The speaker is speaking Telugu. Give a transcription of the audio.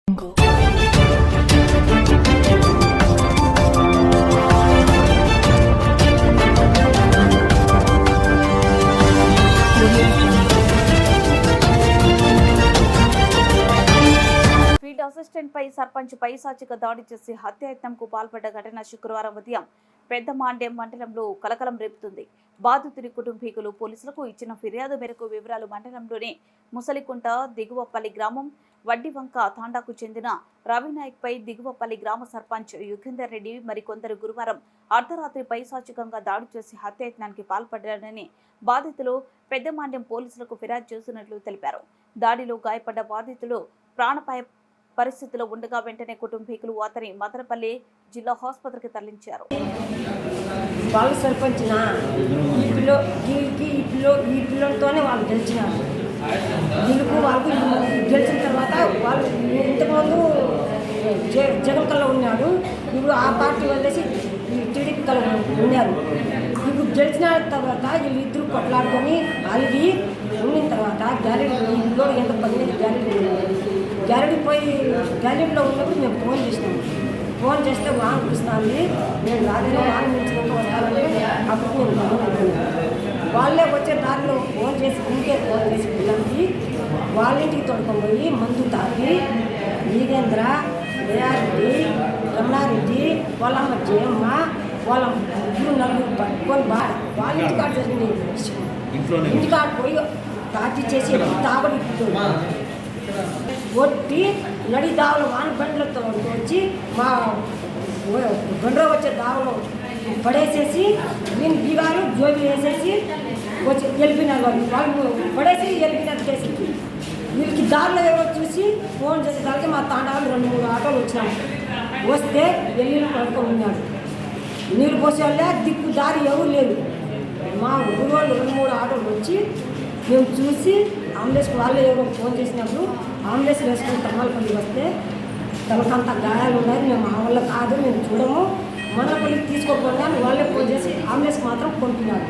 ఫీల్డ్ అసిస్టెంట్ పై సర్పంచ్ పైశాచిక దాడి చేసి హత్యాయత్నంకు పాల్పడ్డ ఘటన శుక్రవారం ఉదయం పెద్దమాండ్యం మండలంలో కలకలం రేపుతుంది. బాధితుడి కుటుంబీకులు పోలీసులకు ఇచ్చిన ఫిర్యాదు మేరకు వివరాలు మండలంలోని ముసలికుంట దిగువపల్లి గ్రామం వడ్డివంక తాండాకు చెందిన రవినాయక్ పై దిగువపల్లి గ్రామ సర్పంచ్ యుగేందర్ రెడ్డి మరికొందరు గురువారం అర్ధరాత్రి పైశాచికంగా దాడి చేసి హత్యాయత్నానికి పాల్పడ్డారని బాధితులు పెద్దమాండ్యం పోలీసులకు ఫిర్యాదు చేసినట్లు తెలిపారు. దాడిలో గాయపడ్డ బాధితులు ప్రాణాపాయ పరిస్థితిలో ఉండగా వెంటనే కుటుంబీకులు అతని మదనపల్లి జిల్లా ఆసుపత్రికి తరలించారు. వాళ్ళ సర్పంచ్ ఈ పిల్లలతోనే వాళ్ళు గెలిచినారు. వీళ్ళకు వాళ్ళకు గెలిచిన తర్వాత వాళ్ళు ఇంతకుముందు జగన్ కల్లా ఉన్నాడు. ఇప్పుడు ఆ పార్టీ వదిలేసి టీడీపీ కల్లా ఉన్నారు. ఇప్పుడు గెలిచిన తర్వాత వీళ్ళు ఇద్దరు కొట్లాడుకొని అలిగి ఉండిన తర్వాత గ్యాలరీలో ఎంత 15 గ్యాలరీ పోయి గ్యాలరీలో ఉన్నప్పుడు మేము ఫోన్ చేస్తే వాహనం పిలుస్తాను, నేను రాజనే వాహనం మించుకుంటూ వస్తానంటే అప్పుడు నేను వాళ్ళే వచ్చే దారిలో ఫోన్ చేసి పిల్లలకి వాళ్ళ ఇంటికి తోడుకొని పోయి మందు తాగి యుగేంద్ర, దయారెడ్డి, రమణారెడ్డి, వాళ్ళ అమ్మ జయమ్మ, వాళ్ళ నలుగురు పట్టుకొని వాళ్ళ ఇంటికాడ జరిగింది. ఇంటికాడ పోయి తాచి చేసి తాగడి కొట్టి నడి దావలో వాన బండ్లతో వచ్చి మా బండ్ర వచ్చే దావలో పడేసేసి నేను బీగాలు జోబి వేసేసి వచ్చి వెళ్ళిపోయినారు. వాళ్ళు పడేసి వెళ్ళిపోయినట్టు చేసి వీళ్ళకి దారిలో ఎవరో చూసి ఫోన్ చేసేసరికి మా తాండాలు 2-3 ఆటోలు వచ్చినాము. వస్తే వెళ్ళి పడుకొని ఉన్నాడు. నీళ్ళు పోసే వాళ్ళే దిక్కు దారి ఎవరు లేదు. మా ఊరు వాళ్ళు 2-3 ఆటోలు వచ్చి మేము చూసి అంబులెన్స్కి వాళ్ళే ఎవరో ఫోన్ చేసినప్పుడు అంబులెన్స్ వేసుకొని తమ్మలపల్లి వస్తే తమకంత గాయాలు ఉన్నాయి. మేము మా వాళ్ళ కాదు, మేము చూడము, మనపల్లికి తీసుకోకుండా వాళ్ళే ఫోన్ చేసి అంబులెన్స్ మాత్రం కొంటున్నారు.